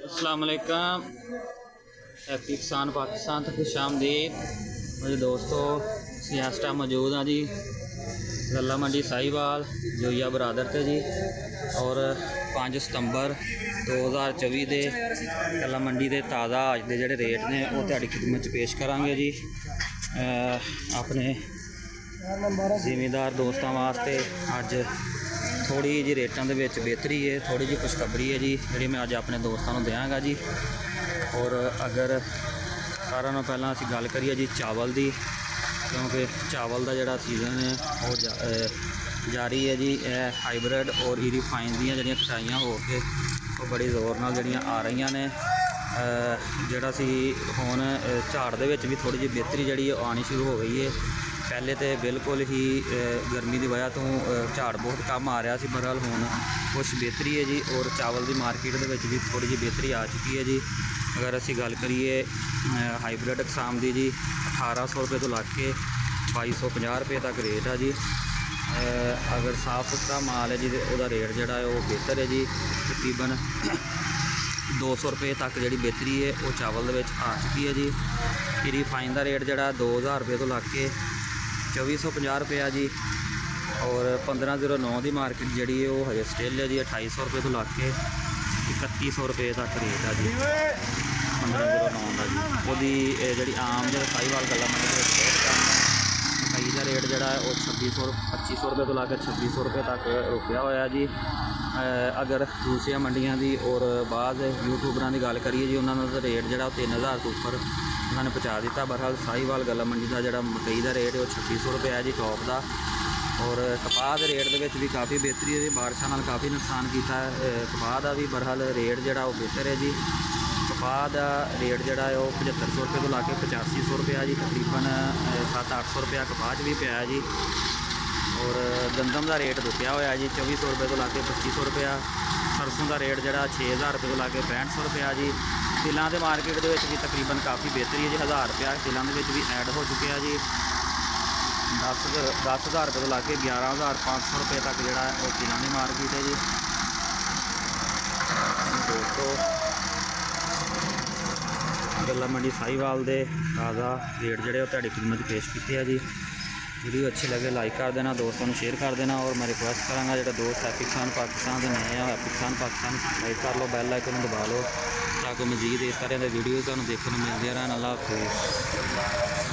अस्सलाम वालेकुम। हैप्पी किसान पाकिस्तान तो खुश आमदीद। मेरे दोस्तों इस टाइम मौजूद हाँ जी गला मंडी साहिवाल जोइया बरादर ते जी। और 5 सितंबर 2024 के गला मंडी के ताज़ा अज के जोड़े रेट ने वो तुहाडी खिदमत पेश करांगे जी। अपने जिमीदार दोस्तों वास्ते अज थोड़ी जी रेटां दे विच बेहतरी है, थोड़ी जी खुशखबरी है जी जी मैं अज अपने दोस्तों को देंगा जी। और अगर सारा नालों पहलां असीं गल करिए जी चावल की, क्योंकि चावल का जिहड़ा सीजन है वो जारी है जी। हाईब्रिड और ई रिफाइन दी जिहड़ियां कटाइयां हो के वो बड़ी जोर नाल जिहड़ियां आ रही ने। जिहड़ा सी हुण झाड़ दे विच भी थोड़ी जी बेहतरी जिहड़ी आनी शुरू हो गई है। पहले तो बिल्कुल ही गर्मी की वजह तो झाड़ बहुत कम आ रहा सी, बहरहाल हुण कुछ बेहतरी है जी। और चावल की मार्केट के भी थोड़ी जी बेहतरी आ चुकी है जी। अगर असी गल करिए हाईब्रिड किस्म की जी 1800 रुपये तो लग के 2250 रुपये तक रेट है जी। अगर साफ सुथरा माल है जी तो वह रेट जोड़ा है वो बेहतर है जी। तकरीबन 200 रुपये तक जी बेहतरी है वो चावल के आ चुकी है जी। रिफाइन का रेट जोड़ा 2000 रुपये तो लग के 2450 रुपये जी। और 1509 की मार्केट जी वो हजे स्टिल है जी 2800 रुपये तो लग के 3100 रुपये तक रेट है जी। 1509 का जी वही जी आम जो साहिवाल गला मंडी बहुत कम है। मकई का रेट जोड़ा है वो 2500 रुपये तो लग के 2600 रुपये तक रुकया होया जी। अगर दूसरिया मंडियां की और बाद यूट्यूबरां की गल करिए जी उन्होंने तो रेट जोड़ा 3000 तो उपर उन्होंने पहुँचा दिता। बहरहाल साहिवाल गला मंडी का जोड़ा मकई का रेट है वो 2600 रुपये है जी टॉप का। और कपाह के रेट के भी काफ़ी बेहतरी है जी, बारिशों नाल काफ़ी नुकसान किया है कपाह का भी। बहरहाल रेट जोड़ा वो बेहतर है जी। कपाह का रेट जोड़ा है वो 7500 रुपये तो ला के 8500 रुपया जी। तकरीबन 700-800 रुपया कपाह भी पाया जी। और गंदम का रेट रुकया होया जी 2400 रुपये तो ला के 2500 रुपया। सरसों का रेट जोड़ा 6000 रुपये तो ला के 6500 रुपया जी। तिलों के मार्केट के भी तकरीबन काफ़ी बेहतरी है जी। 1000 रुपया तिलों के भी ऐड हो चुके हैं जी। 10,000 रुपये तो ला के 11,500 रुपये तक जोड़ा वो तिलों की मार्केट है जी। दोस्तों गला मंडी साहिवाल के ताज़ा रेट जोड़े तुहाडी खिदमत पेश किए जी। वीडियो अच्छी लगे लाइक कर देना, दोस्तों को शेयर कर देना। और मैं रिक्वेस्ट कराँगा जो दोस्त हैप्पी किसान पाकिस्तान के नए हैं हैप्पी किसान पाकिस्तान सब्सक्राइब कर लो, बैल आइकन दबा लो ताकि मजीद इस तरह के वीडियो तुहानूं देखने को मिलते रहन। अल्लाह हाफिज़।